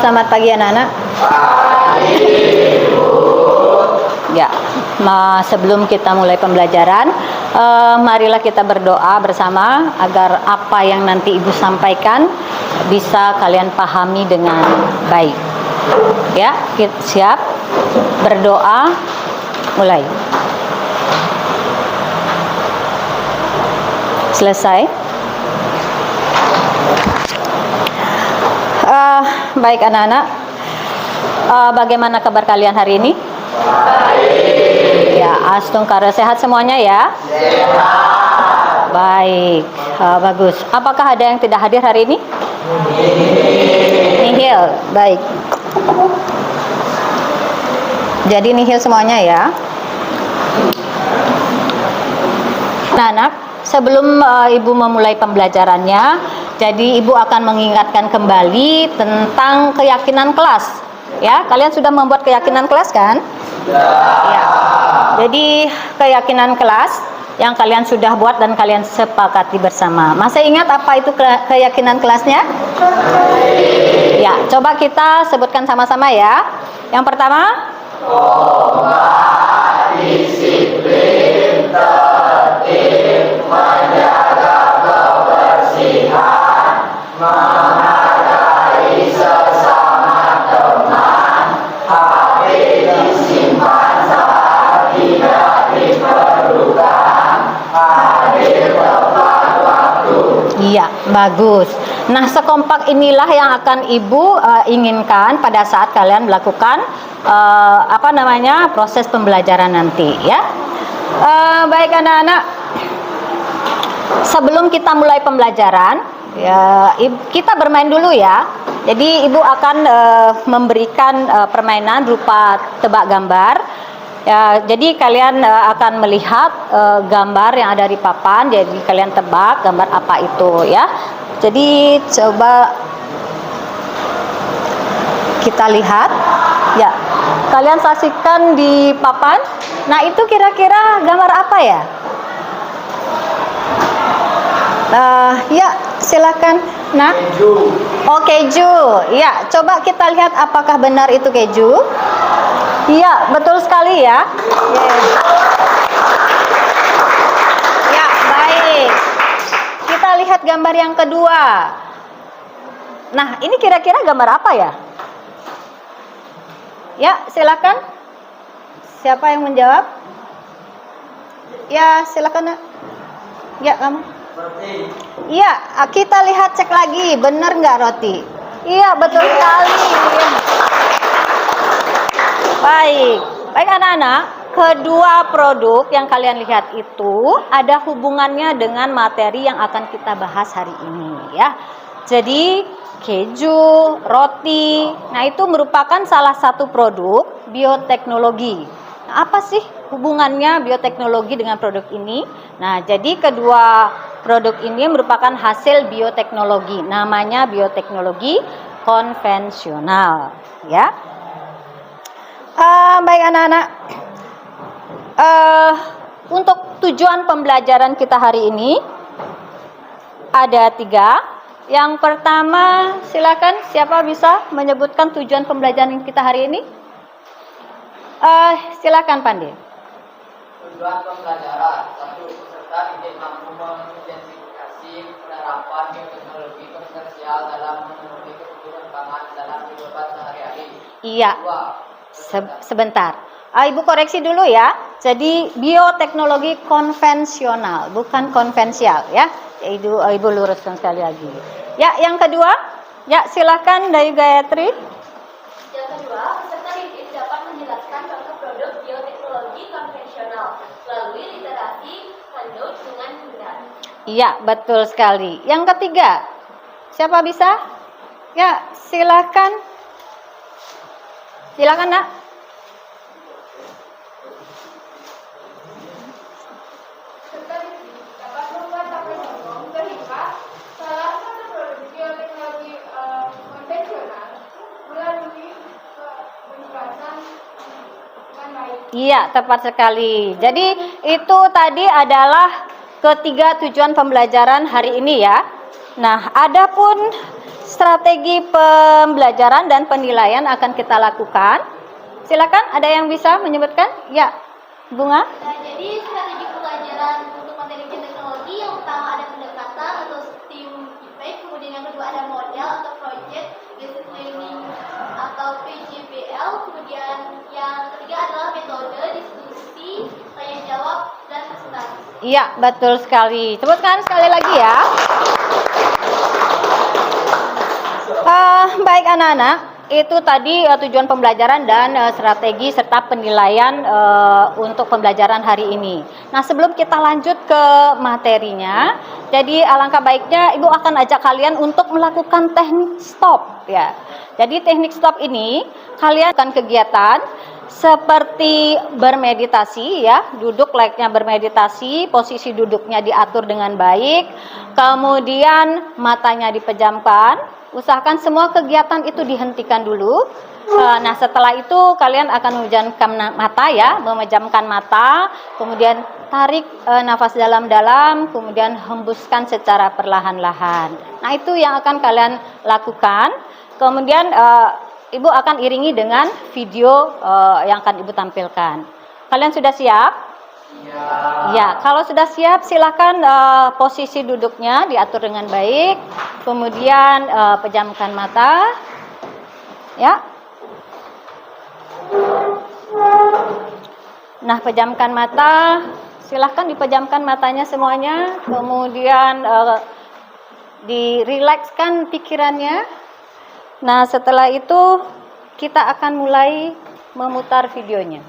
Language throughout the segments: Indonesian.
Selamat pagi anak-anak. Ya, sebelum kita mulai pembelajaran, marilah kita berdoa bersama agar apa yang nanti Ibu sampaikan bisa kalian pahami dengan baik. Ya, kita siap? Berdoa, mulai. Selesai. Baik anak-anak, bagaimana kabar kalian hari ini? Baik. Ya, astungkara, sehat semuanya ya? Sehat. Baik, bagus. Apakah ada yang tidak hadir hari ini? Nihil, baik. Jadi nihil semuanya ya. Nah, anak, sebelum Ibu memulai pembelajarannya, jadi Ibu akan mengingatkan kembali tentang keyakinan kelas. Ya, kalian sudah membuat keyakinan kelas kan? Ya. Jadi keyakinan kelas yang kalian sudah buat dan kalian sepakati bersama. Masih ingat apa itu keyakinan kelasnya? Ya, coba kita sebutkan sama-sama ya. Yang pertama, disiplin, tertib, menjaga kebersihan, menghargai sesama teman, HP disimpan saat tidak diperlukan, hadir tepat waktu. Iya, bagus. Nah, sekompak inilah yang akan Ibu inginkan pada saat kalian melakukan proses pembelajaran nanti ya. Baik anak-anak, sebelum kita mulai pembelajaran ya, kita bermain dulu ya. Jadi Ibu akan memberikan permainan berupa tebak gambar ya. Jadi kalian akan melihat gambar yang ada di papan. Jadi kalian tebak gambar apa itu ya. Jadi coba kita lihat ya. Kalian saksikan di papan. Nah, itu kira-kira gambar apa ya? Ya, silakan. Nah, keju. Oh, keju. Ya, coba kita lihat apakah benar itu keju. Iya, betul sekali ya. Ya, baik. Kita lihat gambar yang kedua. Nah, ini kira-kira gambar apa ya? Ya, silakan. Siapa yang menjawab? Ya, silakan. Ya, kamu. Roti. Iya, kita lihat cek lagi, benar nggak roti? Iya, betul sekali. Baik, baik anak-anak. Kedua produk yang kalian lihat itu ada hubungannya dengan materi yang akan kita bahas hari ini, ya. Jadi keju, roti, nah itu merupakan salah satu produk bioteknologi. Nah, apa sih hubungannya bioteknologi dengan produk ini? Nah, jadi kedua produk ini merupakan hasil bioteknologi. Namanya bioteknologi konvensional, ya. Baik anak-anak, untuk tujuan pembelajaran kita hari ini ada 3. Yang pertama, silakan siapa bisa menyebutkan tujuan pembelajaran kita hari ini? Silakan Pandi. Tujuan pembelajaran 1. Peserta didik mampu mengidentifikasi penerapan bioteknologi komersial dalam memenuhi kebutuhan pangan dalam kehidupan sehari-hari. Iya. Sebentar. Ibu koreksi dulu ya. Jadi bioteknologi konvensional, bukan konvensial ya. Ibu luruskan sekali lagi. Ya, yang kedua. Ya, silakan dari Gayatri. Yang kedua, peserta didik dapat menjelaskan contoh produk bioteknologi konvensional melalui literasi handuk dengan mudah. Iya, betul sekali. Yang ketiga, siapa bisa? Ya, silakan. Silakan, Nak. Peserta didik dapat membuat tabel umum sehingga salah satu produk bioteknologi konvensional melalui penjelasan dengan baik. Iya, tepat sekali. Jadi itu tadi adalah ketiga tujuan pembelajaran hari ini ya. Nah, adapun strategi pembelajaran dan penilaian akan kita lakukan. Silakan, ada yang bisa menyebutkan? Ya, Bunga. Nah, jadi strategi pembelajaran untuk materi teknologi yang pertama ada pendekatan atau STEAM effect, kemudian yang kedua ada model atau project, basic learning atau PJBL, kemudian yang ketiga adalah metode, diskusi, tanya jawab, dan presentasi. Iya, betul sekali. Sebutkan sekali lagi ya. Baik anak-anak, itu tadi tujuan pembelajaran dan strategi serta penilaian untuk pembelajaran hari ini. Nah, sebelum kita lanjut ke materinya, jadi alangkah baiknya Ibu akan ajak kalian untuk melakukan teknik stop ya. Jadi teknik stop ini kalian akan kegiatan seperti bermeditasi ya, duduk layaknya bermeditasi, posisi duduknya diatur dengan baik, kemudian matanya dipejamkan. Usahakan semua kegiatan itu dihentikan dulu. Nah, setelah itu kalian akan memejamkan mata ya, memejamkan mata, kemudian tarik nafas dalam-dalam, kemudian hembuskan secara perlahan-lahan. Nah, itu yang akan kalian lakukan. Kemudian Ibu akan iringi dengan video yang akan Ibu tampilkan. Kalian sudah siap? Ya, kalau sudah siap silakan posisi duduknya diatur dengan baik. Kemudian pejamkan mata. Ya. Nah, pejamkan mata. Silahkan dipejamkan matanya semuanya. Kemudian dirilekskan pikirannya. Nah, setelah itu kita akan mulai memutar videonya.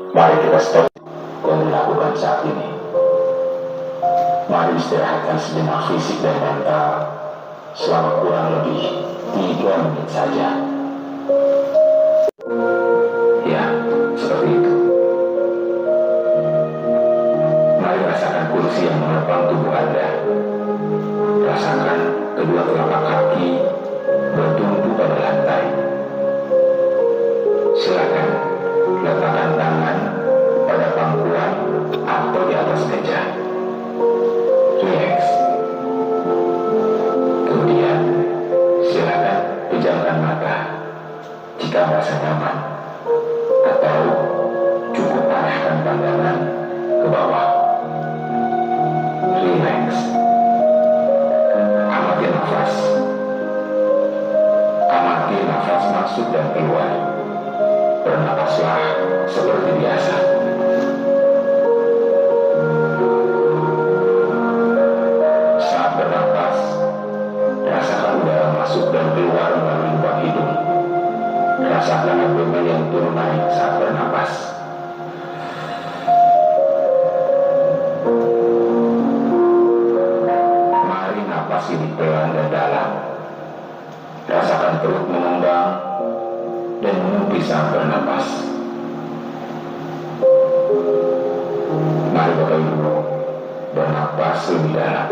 Mari kita stop dan dilakukan saat ini. Mari istirahatkan sejenak fisik dan mental selama kurang lebih 3 menit saja. Ya, seperti itu. Mari rasakan kursi yang menopang tubuh Anda. Rasakan kedua telapak kaki bertumpu pada lantai. Silakan letakkan tangan pada pangkuan atau di atas meja. Relax. Kemudian silakan pejamkan mata jika merasa nyaman, atau cukup arahkan pandangan ke bawah. Relax. Amati nafas. Amati nafas masuk dan keluar. Bernapaslah seperti biasa. Saat bernapas, rasakan udara masuk dan keluar melalui lubang hidung. Rasakan abdomen yang turun naik saat bernapas. Mari napas ini pelan dan dalam. Rasakan perut mengembang dan mengumpis saat bernapas. Mari Bapak Ibu bernapas lebih dalam.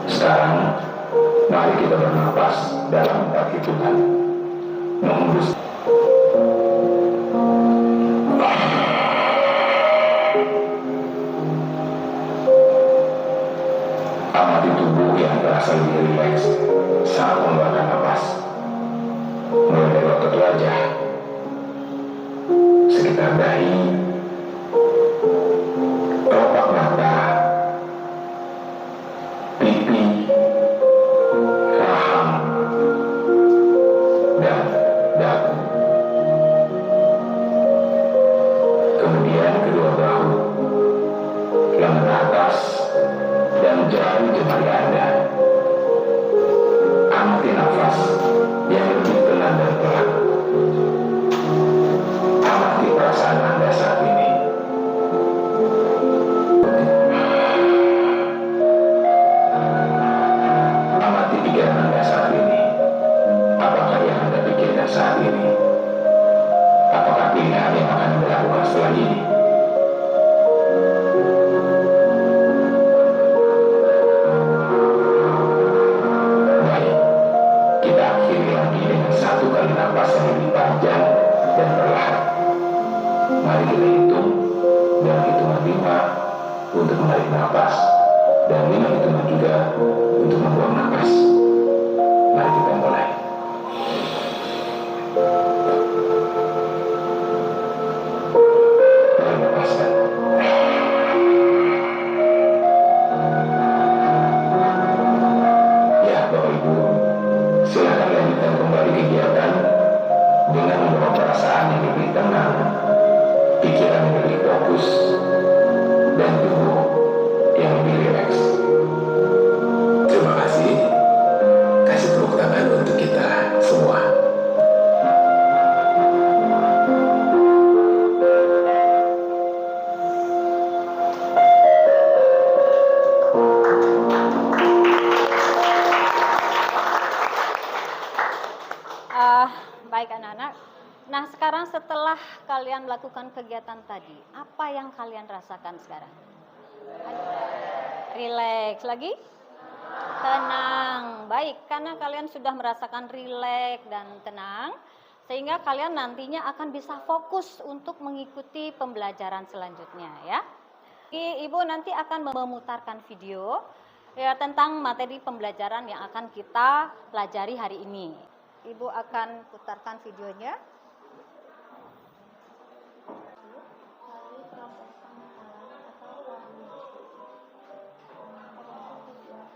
Sekarang mari kita bernapas dalam 4 hitungan. Menghembus. Amati tubuh yang terasa lebih rileks saat mengeluarkan napas. Mulai dari otot wajah, sekitar dahi, kelopak mata, pipi, rahang, dan dagu. Kemudian kedua bahu, lengan atas, dan jari jemari Anda. Amati nafas yang lebih tenang dan pelan. Amati perasaan Anda saat ini. Amati pikiran Anda saat ini. Apakah yang Anda pikirkan saat ini? Apakah pilihan yang akan Anda lakukan setelah ini? Napas yang lebih panjang dan perlahan. Mari kita hitung dalam hitungan 5, untuk menarik nafas, dan 5 hitungan juga untuk membuang nafas. Mari kita mulai. Tarik nafaskan. Ya, Bapak Ibu, silakan lanjutkan kembali kegiatan dengan membawa perasaan yang lebih tenang, pikiran yang lebih fokus, dan tubuh yang lebih rileks. Terima kasih. Kasih tepuk tangan untuk kita semua. Baik anak-anak. Nah sekarang setelah kalian melakukan kegiatan tadi, apa yang kalian rasakan sekarang? Rileks lagi? Tenang. Baik, karena kalian sudah merasakan rileks dan tenang, sehingga kalian nantinya akan bisa fokus untuk mengikuti pembelajaran selanjutnya ya. Ibu nanti akan memutarkan video ya tentang materi pembelajaran yang akan kita pelajari hari ini. Ibu akan putarkan videonya. Melalui proses pengenalan atau learning. Ada tujuan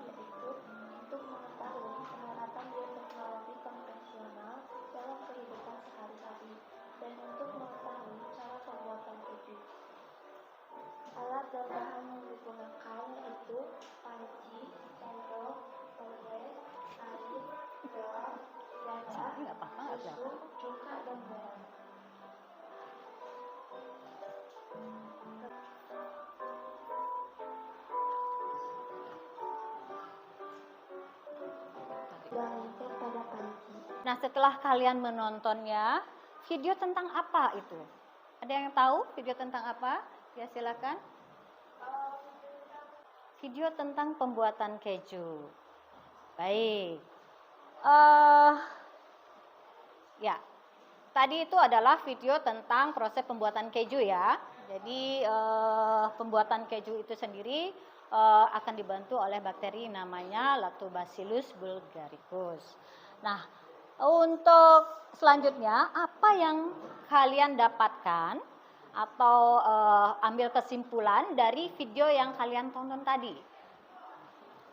yaitu untuk mengetahui penerapan bioteknologi konvensional dalam kehidupan sehari-hari dan untuk mengetahui cara pembuatan keju. Alat dan bahan yang digunakan yaitu panci, sendok, teh, air, gelas, darah, susu, cuka, dan garam. Lengket pada panci. Nah setelah kalian menontonnya, video tentang apa itu? Ada yang tahu video tentang apa? Ya silakan. Video tentang pembuatan keju. Baik. Ya, tadi itu adalah video tentang proses pembuatan keju ya. Jadi pembuatan keju itu sendiri akan dibantu oleh bakteri namanya Lactobacillus bulgaricus. Nah, untuk selanjutnya apa yang kalian dapatkan atau ambil kesimpulan dari video yang kalian tonton tadi?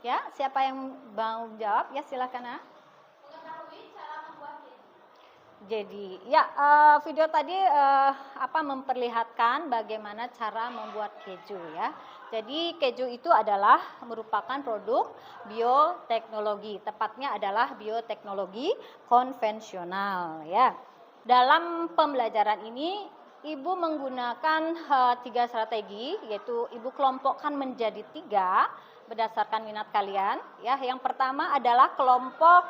Ya, siapa yang mau jawab? Ya, silakan ya. Mengetahui cara membuat keju. Jadi, ya video tadi memperlihatkan bagaimana cara membuat keju ya. Jadi keju itu adalah merupakan produk bioteknologi, tepatnya adalah bioteknologi konvensional ya. Dalam pembelajaran ini Ibu menggunakan 3 strategi, yaitu Ibu kelompokkan menjadi 3 berdasarkan minat kalian ya. Yang pertama adalah kelompok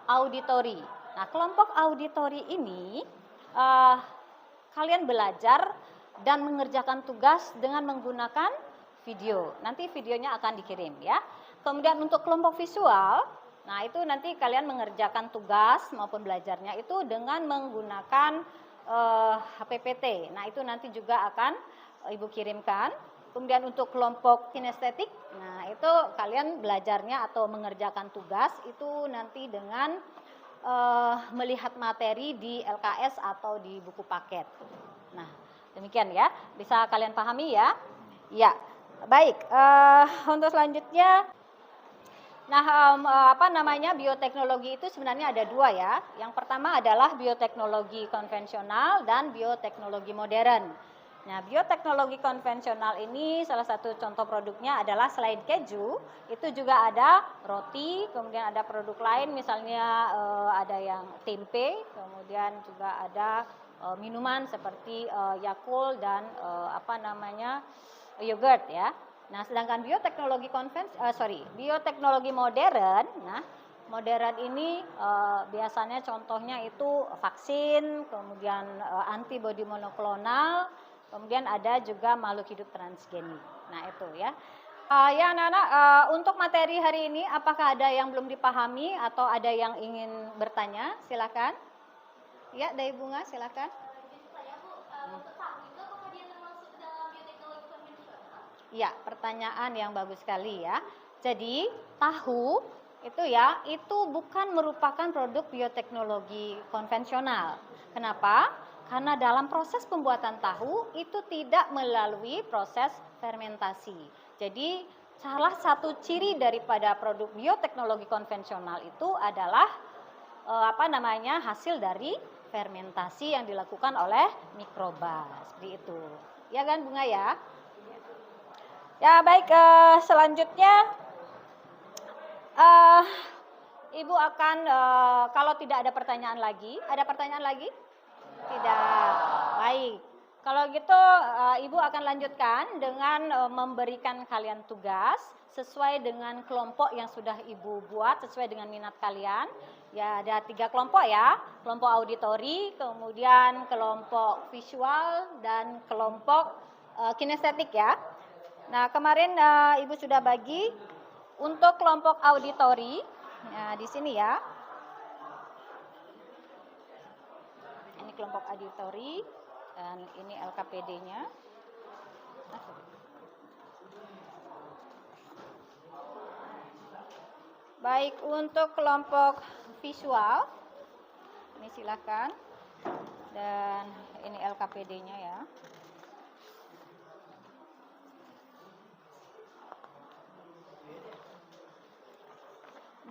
auditori. Nah, kelompok auditori ini kalian belajar dan mengerjakan tugas dengan menggunakan video. Nanti videonya akan dikirim ya. Kemudian untuk kelompok visual, nah itu nanti kalian mengerjakan tugas maupun belajarnya itu dengan menggunakan HPPT. Nah, itu nanti juga akan Ibu kirimkan. Kemudian untuk kelompok kinestetik, nah itu kalian belajarnya atau mengerjakan tugas itu nanti dengan melihat materi di LKS atau di buku paket. Nah, demikian ya. Bisa kalian pahami ya? Ya, baik. Untuk selanjutnya, nah bioteknologi itu sebenarnya ada 2 ya. Yang pertama adalah bioteknologi konvensional dan bioteknologi modern. Nah, bioteknologi konvensional ini salah satu contoh produknya adalah selain keju, itu juga ada roti, kemudian ada produk lain misalnya ada yang tempe, kemudian juga ada minuman seperti Yakult dan yogurt ya. Nah, sedangkan bioteknologi modern, nah modern ini biasanya contohnya itu vaksin, kemudian antibodi monoklonal, kemudian ada juga makhluk hidup transgenik. Nah, itu ya. Ya anak-anak, untuk materi hari ini apakah ada yang belum dipahami atau ada yang ingin bertanya? Silakan. Ya, dari Bunga silakan. Jadi saya Bu, untuk tahu itu apakah dia termasuk dalam bioteknologi konvensional Ya, pertanyaan yang bagus sekali ya. Jadi, tahu itu ya, itu bukan merupakan produk bioteknologi konvensional. Kenapa? Karena dalam proses pembuatan tahu itu tidak melalui proses fermentasi. Jadi, salah satu ciri daripada produk bioteknologi konvensional itu adalah hasil dari fermentasi yang dilakukan oleh mikroba. Seperti itu. Ya kan, Bunga ya? Ya baik, selanjutnya Ibu akan kalau tidak ada pertanyaan lagi, ada pertanyaan lagi? Tidak. Baik. Kalau gitu Ibu akan lanjutkan dengan memberikan kalian tugas sesuai dengan kelompok yang sudah Ibu buat, sesuai dengan minat kalian. Ya, ada 3 kelompok ya. Kelompok auditori, kemudian kelompok visual dan kelompok kinestetik ya. Nah, kemarin Ibu sudah bagi untuk kelompok auditori. Nah, di sini ya. Ini kelompok auditori dan ini LKPD-nya. Baik, untuk kelompok visual ini silakan. Dan ini LKPD-nya ya.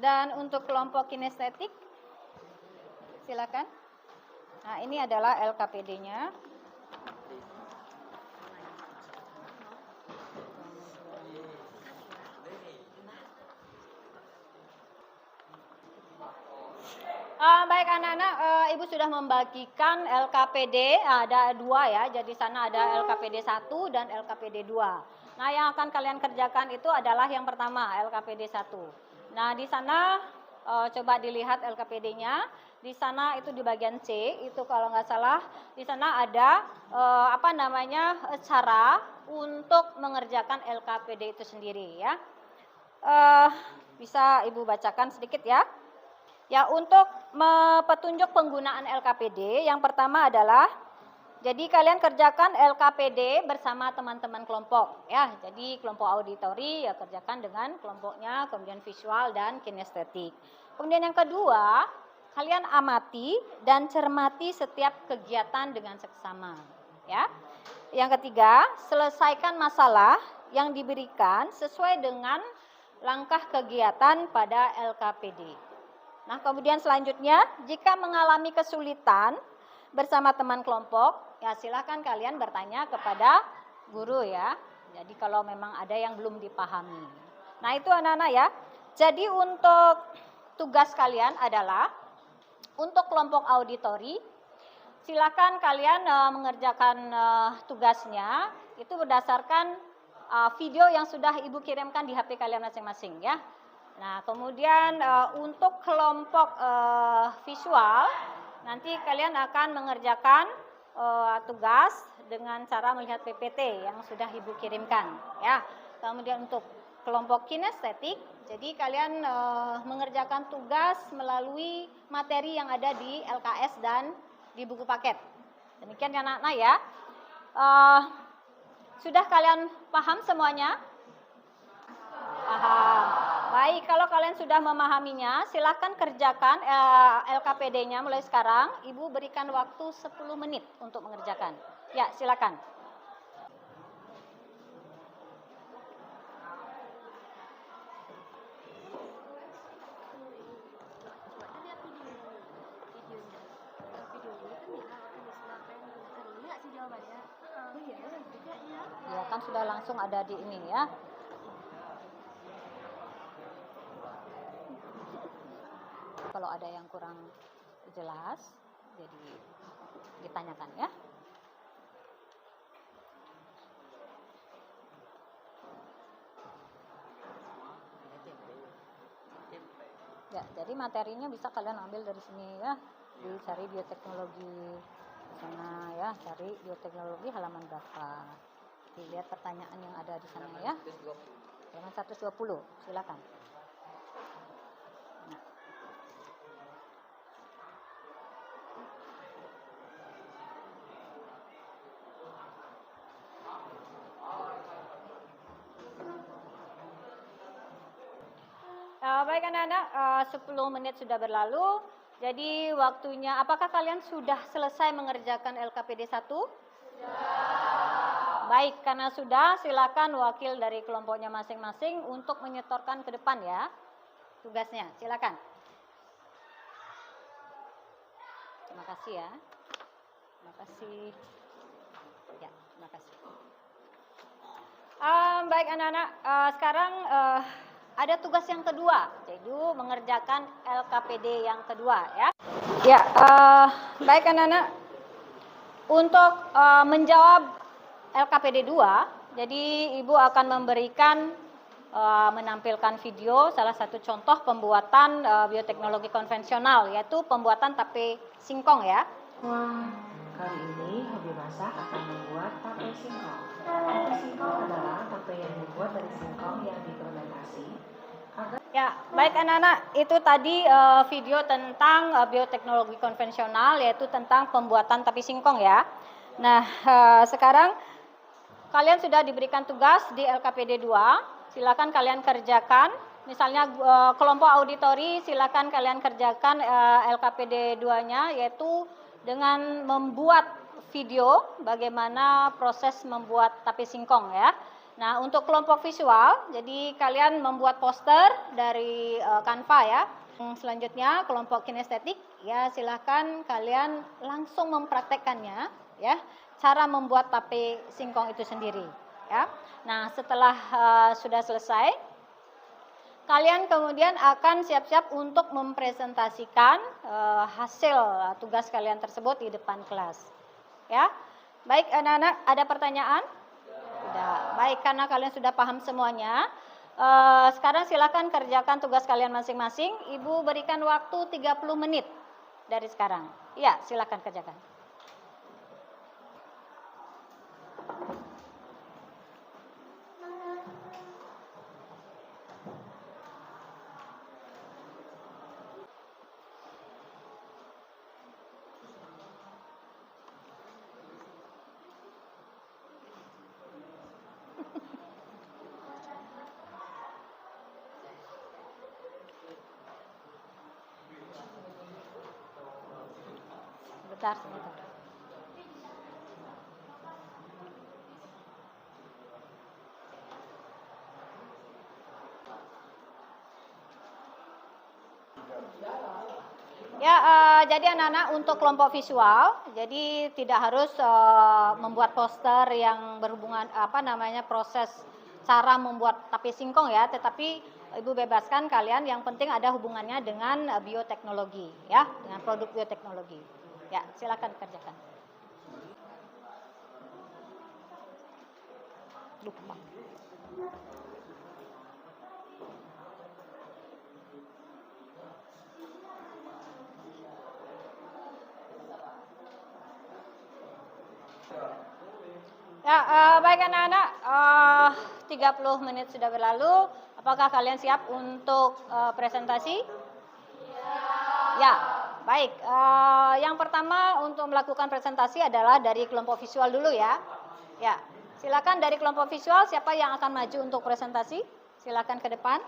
Dan untuk kelompok kinestetik, silakan. Nah, ini adalah LKPD-nya. Baik anak-anak, Ibu sudah membagikan LKPD, ada 2 ya, jadi sana ada LKPD 1 dan LKPD 2. Nah, yang akan kalian kerjakan itu adalah yang pertama, LKPD 1. Nah, di sana coba dilihat LKPD-nya. Di sana itu di bagian C, itu kalau nggak salah, di sana ada cara untuk mengerjakan LKPD itu sendiri ya. Bisa Ibu bacakan sedikit ya. Ya, untuk petunjuk penggunaan LKPD, yang pertama adalah jadi kalian kerjakan LKPD bersama teman-teman kelompok ya. Jadi kelompok auditori ya kerjakan dengan kelompoknya, kemudian visual dan kinestetik. Kemudian yang kedua, kalian amati dan cermati setiap kegiatan dengan seksama ya. Yang ketiga, selesaikan masalah yang diberikan sesuai dengan langkah kegiatan pada LKPD. Nah, kemudian selanjutnya, jika mengalami kesulitan bersama teman kelompok, ya silakan kalian bertanya kepada guru ya. Jadi kalau memang ada yang belum dipahami. Nah, itu anak-anak ya. Jadi untuk tugas kalian adalah untuk kelompok auditori, silakan kalian mengerjakan tugasnya itu berdasarkan video yang sudah Ibu kirimkan di HP kalian masing-masing ya. Nah, kemudian untuk kelompok visual, nanti kalian akan mengerjakan tugas dengan cara melihat PPT yang sudah Ibu kirimkan ya. Kemudian untuk kelompok kinestetik, jadi kalian mengerjakan tugas melalui materi yang ada di LKS dan di buku paket. Demikian ya anak-anak ya. Sudah kalian paham semuanya? Paham. Baik, kalau kalian sudah memahaminya, silakan kerjakan LKPD-nya mulai sekarang. Ibu berikan waktu 10 menit untuk mengerjakan. Ya, silakan. Ya, kan sudah langsung ada di ini ya. Kalau ada yang kurang jelas, jadi ditanyakan ya. Ya, jadi materinya bisa kalian ambil dari sini ya. Dicari bioteknologi sana ya, cari bioteknologi halaman berapa. Dilihat pertanyaan yang ada di sana ya. Halaman 120, silakan. Baik anak-anak, 10 menit sudah berlalu. Jadi waktunya, apakah kalian sudah selesai mengerjakan LKPD 1? Sudah. Baik, karena sudah, silakan wakil dari kelompoknya masing-masing untuk menyetorkan ke depan ya. Tugasnya, silakan. Terima kasih ya. Terima kasih. Ya, terima kasih. Baik anak-anak, sekarang ada tugas yang kedua, yaitu mengerjakan LKPD yang kedua ya. Ya, baik anak-anak, untuk menjawab LKPD 2, jadi Ibu akan memberikan menampilkan video salah satu contoh pembuatan bioteknologi konvensional, yaitu pembuatan tape singkong ya. Wah, kali ini hobi masak akan membuat tape singkong. Tape singkong adalah tape yang dibuat dari singkong yang difermentasi. Ya, baik anak-anak, itu tadi video tentang bioteknologi konvensional, yaitu tentang pembuatan tape singkong ya. Nah, sekarang kalian sudah diberikan tugas di LKPD 2, silakan kalian kerjakan. Misalnya kelompok auditori, silakan kalian kerjakan LKPD 2-nya, yaitu dengan membuat video bagaimana proses membuat tape singkong ya. Nah, untuk kelompok visual, jadi kalian membuat poster dari Canva ya. Selanjutnya, kelompok kinestetik, ya silahkan kalian langsung mempraktekkannya ya, cara membuat tape singkong itu sendiri ya. Nah, setelah sudah selesai, kalian kemudian akan siap-siap untuk mempresentasikan hasil tugas kalian tersebut di depan kelas ya. Baik anak-anak, ada pertanyaan? Tidak. Baik, karena kalian sudah paham semuanya, sekarang silakan kerjakan tugas kalian masing-masing. Ibu berikan waktu 30 menit dari sekarang. Iya, silakan kerjakan. Sebentar. Ya, jadi anak-anak untuk kelompok visual, jadi tidak harus membuat poster yang berhubungan proses cara membuat tape singkong ya, tetapi Ibu bebaskan kalian, yang penting ada hubungannya dengan bioteknologi ya, dengan produk bioteknologi. Ya, silakan kerjakan. Lupa. Ya, baik anak-anak, 30 menit sudah berlalu. Apakah kalian siap untuk presentasi? Ya, baik. Yang pertama untuk melakukan presentasi adalah dari kelompok visual dulu ya. Ya, silakan dari kelompok visual, siapa yang akan maju untuk presentasi? Silakan ke depan.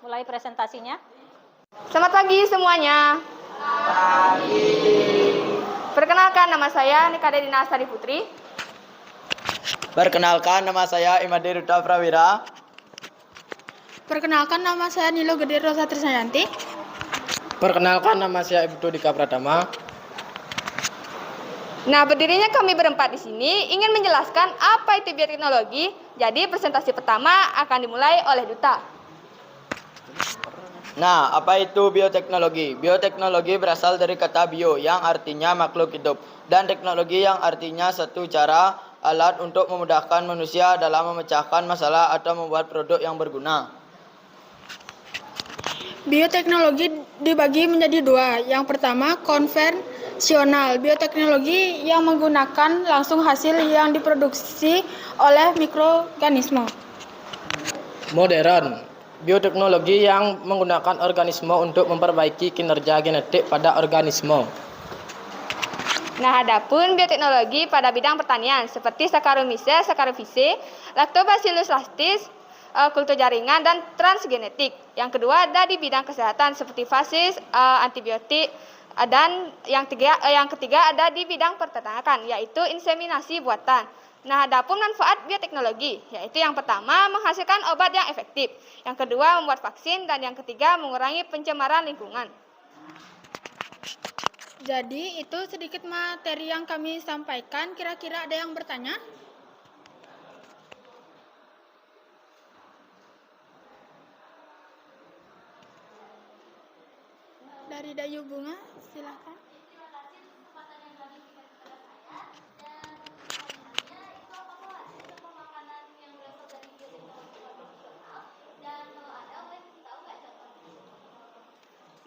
Mulai presentasinya. Selamat pagi semuanya. Pagi. Perkenalkan, nama saya Nika Dedina Astari Putri. Perkenalkan, nama saya Imadi Ruta Prawira. Perkenalkan, nama saya Nilo Gede Rosa Trisayanti. Perkenalkan, nama saya Ibtu Dika Pratama. Nah, berdirinya kami berempat di sini ingin menjelaskan apa itu bioteknologi. Jadi presentasi pertama akan dimulai oleh Duta. Nah, apa itu bioteknologi? Bioteknologi berasal dari kata bio yang artinya makhluk hidup, dan teknologi yang artinya satu cara, alat untuk memudahkan manusia dalam memecahkan masalah atau membuat produk yang berguna. Bioteknologi dibagi menjadi dua. Yang pertama, konvensional. Bioteknologi yang menggunakan langsung hasil yang diproduksi oleh mikroorganisme. Modern. Bioteknologi yang menggunakan organisme untuk memperbaiki kinerja genetik pada organisme. Nah, adapun bioteknologi pada bidang pertanian seperti Saccharomyces cerevisiae, Lactobacillus lactis, kultur jaringan dan transgenetik. Yang kedua ada di bidang kesehatan seperti fasis, antibiotik, dan yang ketiga ada di bidang peternakan yaitu inseminasi buatan. Nah, adapun manfaat bioteknologi yaitu yang pertama menghasilkan obat yang efektif, yang kedua membuat vaksin, dan yang ketiga mengurangi pencemaran lingkungan. Jadi itu sedikit materi yang kami sampaikan. Kira-kira ada yang bertanya? Dari Dayu Bunga, silakan.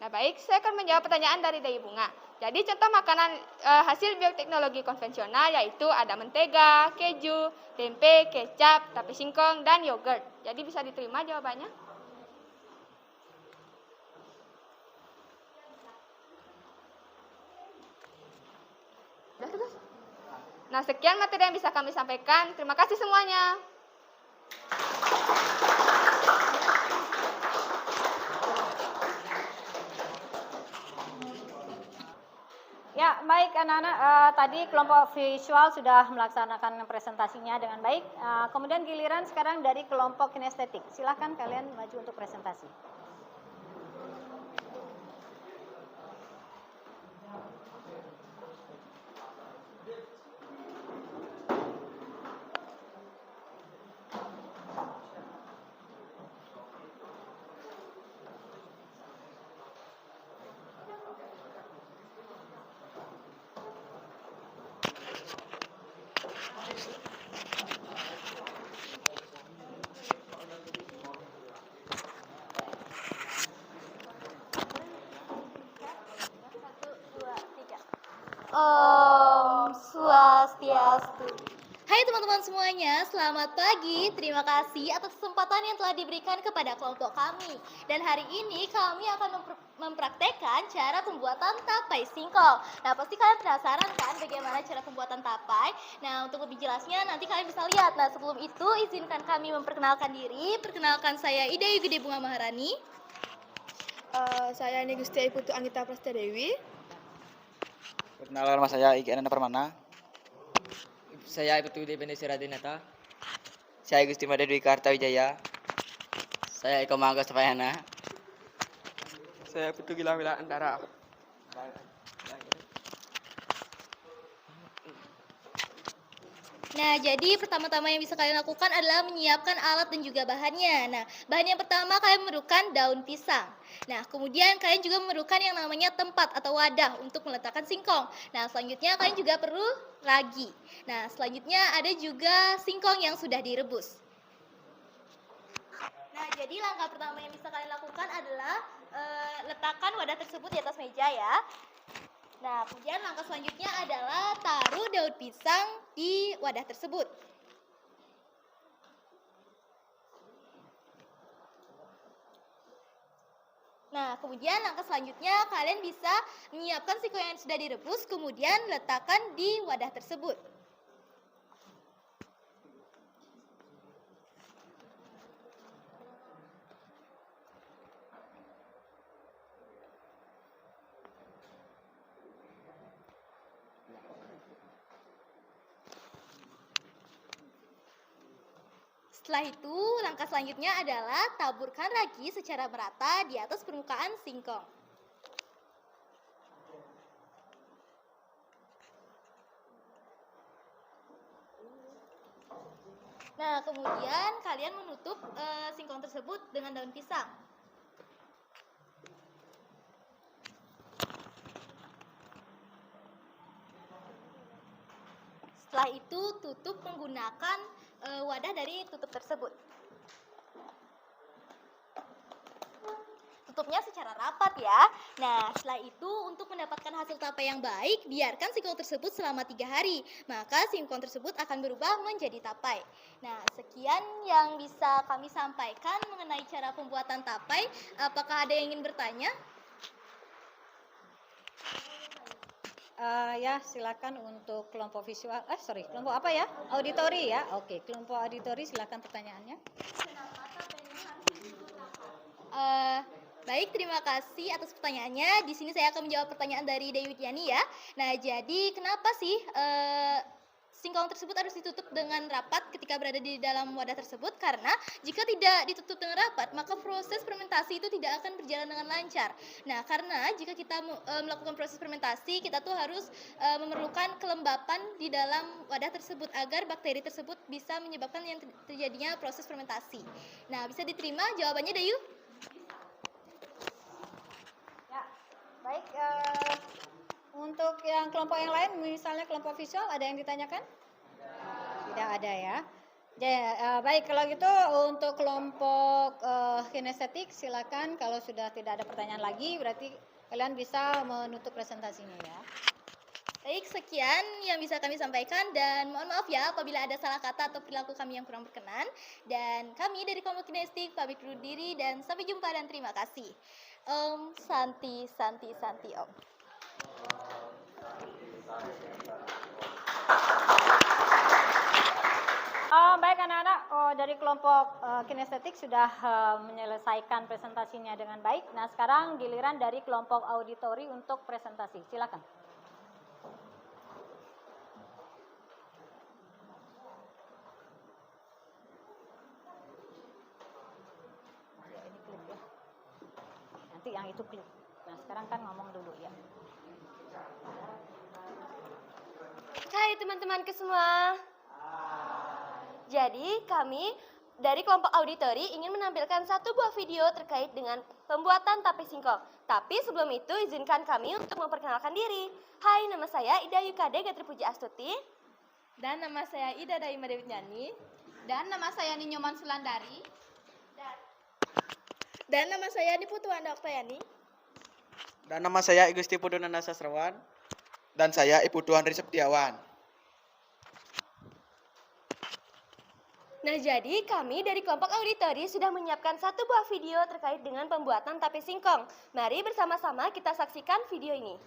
Nah, baik, saya akan menjawab pertanyaan dari Dayu Bunga. Jadi contoh makanan hasil bioteknologi konvensional yaitu ada mentega, keju, tempe, kecap, tape singkong, dan yogurt. Jadi bisa diterima jawabannya? Nah, sekian materi yang bisa kami sampaikan. Terima kasih semuanya. Ya, baik anak-anak, tadi kelompok visual sudah melaksanakan presentasinya dengan baik. Kemudian giliran sekarang dari kelompok kinestetik. Silahkan kalian maju untuk presentasi. Om Swastiastu. Hai teman-teman semuanya, selamat pagi. Terima kasih atas kesempatan yang telah diberikan kepada kelompok kami. Dan hari ini kami akan mempraktekkan cara pembuatan tapai singkong. Nah, pasti kalian penasaran kan bagaimana cara pembuatan tapai? Nah, untuk lebih jelasnya nanti kalian bisa lihat. Nah, sebelum itu izinkan kami memperkenalkan diri. Perkenalkan saya Ida Yugede Bunga Maharani. Saya Negusti Putu Anggita Prastadewi. Perkenalkan nama saya Iki Ananda Permana. Saya Putu Debendi Siradinata. Saya Gusti Mada Dwi Kartawijaya. Saya Eko Mangga Sapayana. Saya Putu Gilang Wila Antara. Nah, jadi pertama-tama yang bisa kalian lakukan adalah menyiapkan alat dan juga bahannya. Nah, bahan yang pertama kalian memerlukan daun pisang. Nah, kemudian kalian juga memerlukan yang namanya tempat atau wadah untuk meletakkan singkong. Nah, selanjutnya kalian juga perlu ragi. Nah, selanjutnya ada juga singkong yang sudah direbus. Nah, jadi langkah pertama yang bisa kalian lakukan adalah letakkan wadah tersebut di atas meja ya. Nah, kemudian langkah selanjutnya adalah taruh daun pisang di wadah tersebut. Nah, kemudian langkah selanjutnya kalian bisa menyiapkan singkong yang sudah direbus, kemudian letakkan di wadah tersebut. Setelah itu, langkah selanjutnya adalah taburkan ragi secara merata di atas permukaan singkong. Nah, kemudian kalian menutup singkong tersebut dengan daun pisang. Setelah itu, tutup menggunakan wadah dari tutup tersebut. tutupnya secara rapat ya. Nah, setelah itu untuk mendapatkan hasil tapai yang baik, biarkan singkong tersebut selama 3 hari. Maka singkong tersebut akan berubah menjadi tapai. Nah, sekian yang bisa kami sampaikan mengenai cara pembuatan tapai. Apakah ada yang ingin bertanya? Ya, silakan untuk kelompok visual. Kelompok apa ya? Auditori ya. Oke, kelompok auditori silakan pertanyaannya. Baik, terima kasih atas pertanyaannya. Di sini saya akan menjawab pertanyaan dari Dewi Widiani ya. Nah, jadi kenapa sih singkong tersebut harus ditutup dengan rapat ketika berada di dalam wadah tersebut? Karena jika tidak ditutup dengan rapat, maka proses fermentasi itu tidak akan berjalan dengan lancar. Nah, karena jika kita melakukan proses fermentasi, kita tuh harus memerlukan kelembapan di dalam wadah tersebut agar bakteri tersebut bisa menyebabkan yang terjadinya proses fermentasi. Nah, bisa diterima jawabannya, Dayu? Ya, baik. Untuk yang kelompok yang lain, misalnya kelompok visual, ada yang ditanyakan? Tidak ada ya. Baik, kalau gitu untuk kelompok kinestetik, silakan. Kalau sudah tidak ada pertanyaan lagi, berarti kalian bisa menutup presentasinya ya. Baik, sekian yang bisa kami sampaikan dan mohon maaf ya apabila ada salah kata atau perilaku kami yang kurang berkenan. Dan kami dari kelompok kinestetik pamit undur diri dan sampai jumpa dan terima kasih. Om Santi Santi Santi Om. Baik anak-anak, dari kelompok kinestetik sudah menyelesaikan presentasinya dengan baik. Nah, sekarang giliran dari kelompok auditori untuk presentasi. Silakan. Ini klip ya. Nanti yang itu klip. Nah, sekarang kan ngomong dulu ya. Hai teman-temanku semua. Jadi kami dari kelompok auditori ingin menampilkan satu buah video terkait dengan pembuatan tape singkong. Tapi sebelum itu izinkan kami untuk memperkenalkan diri. Hai, nama saya Ida Yukade Gatripuji Astuti. Dan nama saya Ida Daima Dewi Nyani. Dan nama saya Ninyoman Sulandari. Dan nama saya Niputu Anda Oktayani. Dan nama saya Igusti Pudunana Sasrawan. Dan saya Ibu Tuhan Rizky Setiawan. Nah, jadi kami dari kelompok auditori sudah menyiapkan satu buah video terkait dengan pembuatan tape singkong. Mari bersama-sama kita saksikan video ini.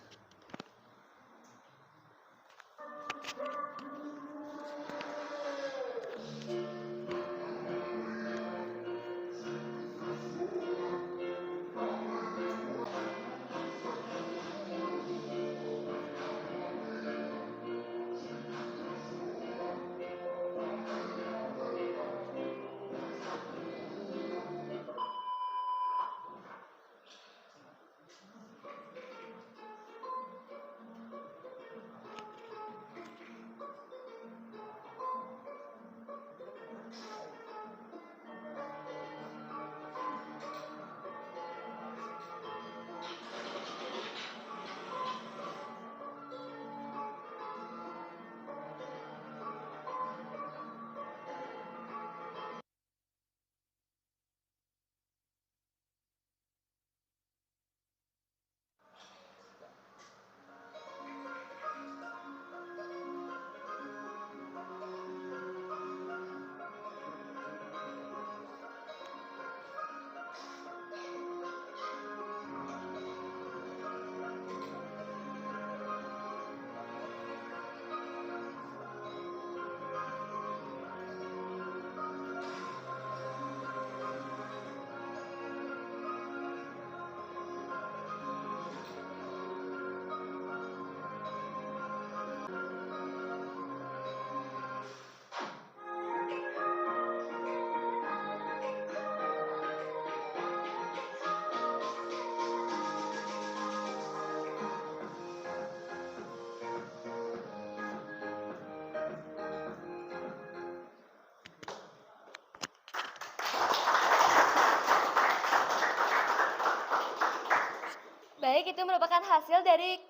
Baik, itu merupakan hasil dari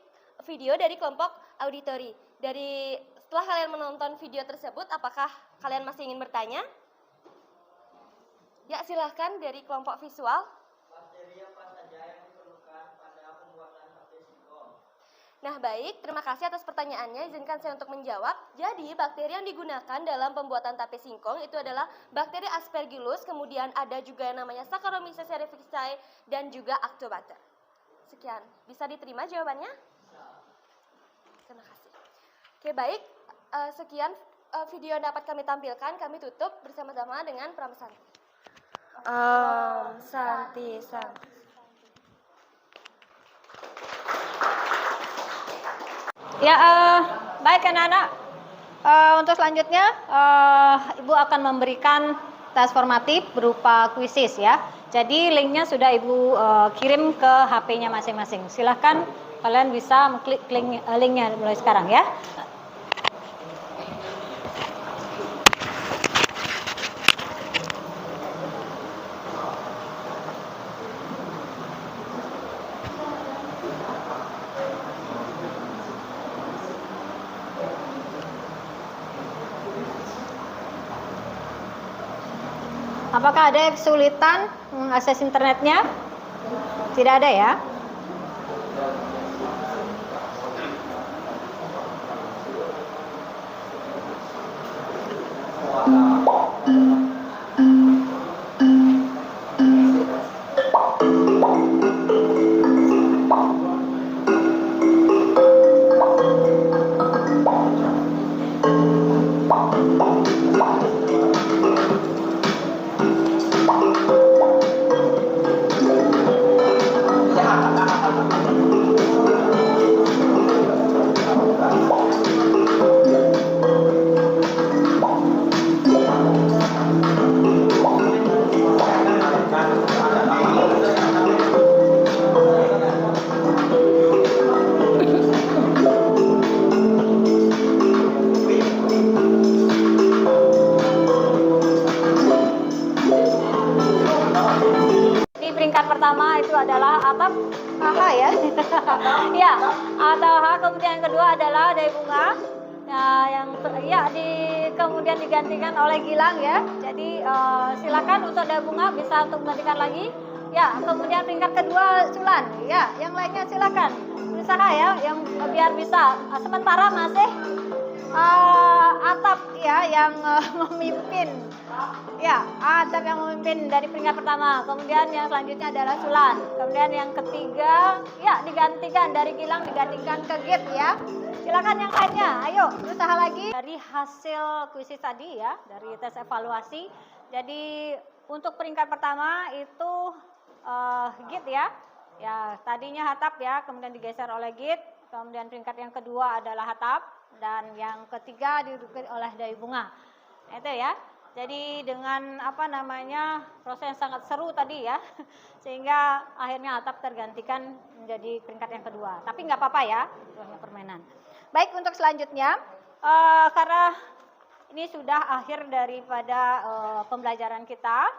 video dari kelompok auditori. Setelah kalian menonton video tersebut, apakah kalian masih ingin bertanya? Ya, silahkan dari kelompok visual. Materi apa saja Nah baik, terima kasih atas pertanyaannya. Izinkan saya untuk menjawab. Jadi bakteri yang digunakan dalam pembuatan tape singkong itu adalah bakteri Aspergillus, kemudian ada juga yang namanya Saccharomyces cerevisiae dan juga Actobacter. Sekian, bisa diterima jawabannya? Terima kasih. Oke baik, sekian video yang dapat kami tampilkan. Kami tutup bersama-sama dengan pramusanti. Santi, Santi. Ya, baik anak-anak. Untuk selanjutnya, Ibu akan memberikan tes formatif berupa kuisis ya. Jadi linknya sudah Ibu kirim ke HP-nya masing-masing. Silahkan kalian bisa mengklik linknya mulai sekarang ya. Apakah ada kesulitan mengakses internetnya? Tidak ada ya? Pertama itu adalah atap AH ya. Ya, atau H. Kemudian yang kedua adalah daya bunga. Yang kemudian digantikan oleh Gilang ya. Jadi silakan untuk daya bunga bisa untuk menggantikan lagi. Ya, kemudian peringkat kedua Sulan. Ya, yang lainnya silakan berusaha ya, yang biar bisa. Sementara masih atap ya yang memimpin. Ya, atap yang memimpin dari peringkat pertama. Kemudian yang selanjutnya adalah Sulan. Kemudian yang ketiga, ya digantikan dari Gilang digantikan ke Git ya. Silakan yang lainnya, ayo berusaha lagi. Dari hasil kuisis tadi ya, dari tes evaluasi. Jadi untuk peringkat pertama itu Git ya. Ya, tadinya atap ya, kemudian digeser oleh Git. Kemudian peringkat yang kedua adalah atap dan yang ketiga diduduki oleh daya bunga. Itu ya. Jadi dengan proses yang sangat seru tadi ya, sehingga akhirnya atap tergantikan menjadi peringkat yang kedua. Tapi nggak apa-apa ya, itu hanya permainan. Baik, untuk selanjutnya, karena ini sudah akhir daripada pembelajaran kita,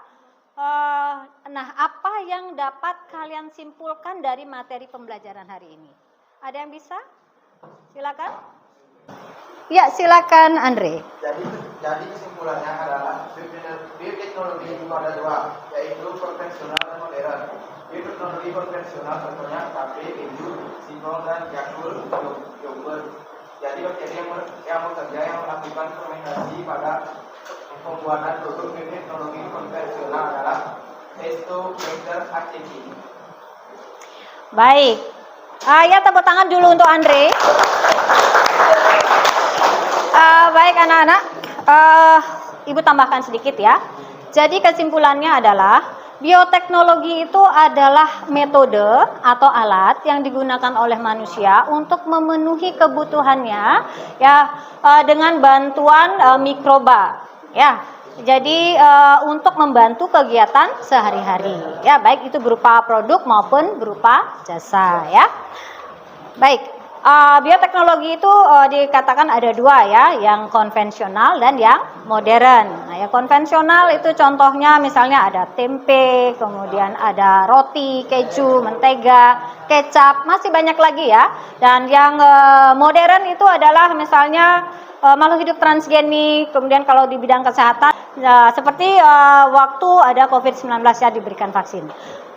nah apa yang dapat kalian simpulkan dari materi pembelajaran hari ini? Ada yang bisa? Silakan. Ya, silakan Andre. Jadi kesimpulannya adalah bioteknologi itu ada dua, yaitu konvensional dan modern. Bioteknologi konvensional contohnya tape, keju, singkong dan yakult, yogurt. Jadi bakteri yang bekerja yang melakukan fermentasi pada pembuatan produk bioteknologi konvensional adalah Histobacter aceti. Baik. Ya, tepuk tangan dulu untuk Andre. Baik anak-anak, Ibu tambahkan sedikit ya. Jadi kesimpulannya adalah bioteknologi itu adalah metode atau alat yang digunakan oleh manusia untuk memenuhi kebutuhannya ya dengan bantuan mikroba ya. Jadi untuk membantu kegiatan sehari-hari ya, baik itu berupa produk maupun berupa jasa ya. Baik. Bioteknologi itu dikatakan ada dua ya, yang konvensional dan yang modern. Nah, yang konvensional itu contohnya misalnya ada tempe, kemudian ada roti, keju, mentega, kecap, masih banyak lagi ya. Dan yang modern itu adalah misalnya makhluk hidup transgenik, kemudian kalau di bidang kesehatan seperti waktu ada COVID-19 ya diberikan vaksin.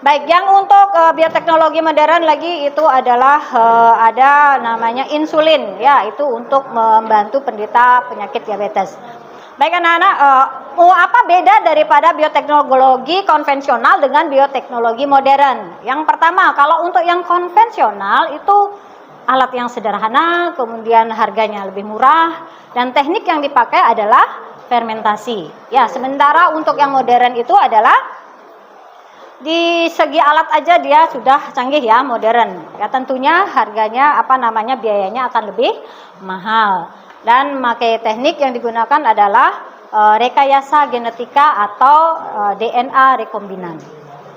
Baik, yang untuk bioteknologi modern lagi itu adalah ada namanya insulin, ya, itu untuk membantu penderita penyakit diabetes. Baik anak-anak, apa beda daripada bioteknologi konvensional dengan bioteknologi modern? Yang pertama, kalau untuk yang konvensional itu alat yang sederhana, kemudian harganya lebih murah, dan teknik yang dipakai adalah fermentasi. Ya, sementara untuk yang modern itu adalah di segi alat aja dia sudah canggih ya, modern. Ya tentunya harganya biayanya akan lebih mahal. Dan memakai teknik yang digunakan adalah rekayasa genetika atau DNA rekombinan.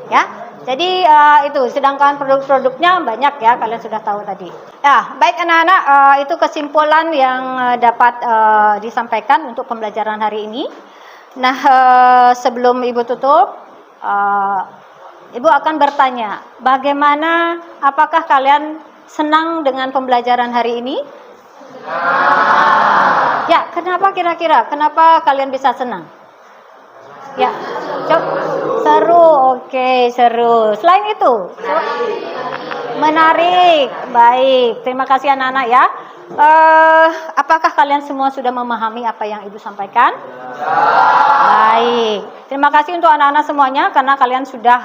Ya. Jadi itu, sedangkan produk-produknya banyak ya, kalian sudah tahu tadi. Ya, baik anak-anak, itu kesimpulan yang dapat disampaikan untuk pembelajaran hari ini. Nah, sebelum Ibu tutup, Ibu akan bertanya, bagaimana, apakah kalian senang dengan pembelajaran hari ini? Ya, kenapa kira-kira? Kenapa kalian bisa senang? Ya, seru, oke, seru. Selain itu, menarik, baik. Terima kasih anak-anak ya. Apakah kalian semua sudah memahami apa yang Ibu sampaikan? Baik. Terima kasih untuk anak-anak semuanya karena kalian sudah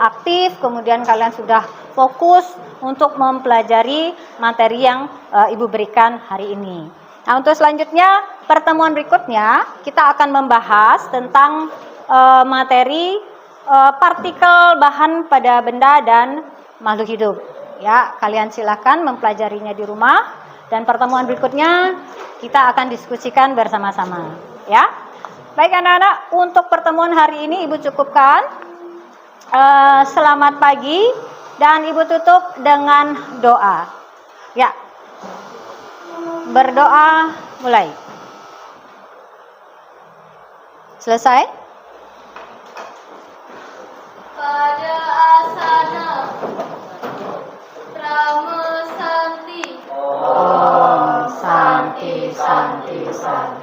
aktif, kemudian kalian sudah fokus untuk mempelajari materi yang Ibu berikan hari ini. Nah, untuk selanjutnya pertemuan berikutnya kita akan membahas tentang materi partikel bahan pada benda dan makhluk hidup. Ya, kalian silakan mempelajarinya di rumah. Dan pertemuan berikutnya kita akan diskusikan bersama-sama, ya. Baik anak-anak, untuk pertemuan hari ini Ibu cukupkan. Selamat pagi dan Ibu tutup dengan doa. Ya. Berdoa mulai. Selesai? Pada asana Rama Santi. Om Santi Santi Santi.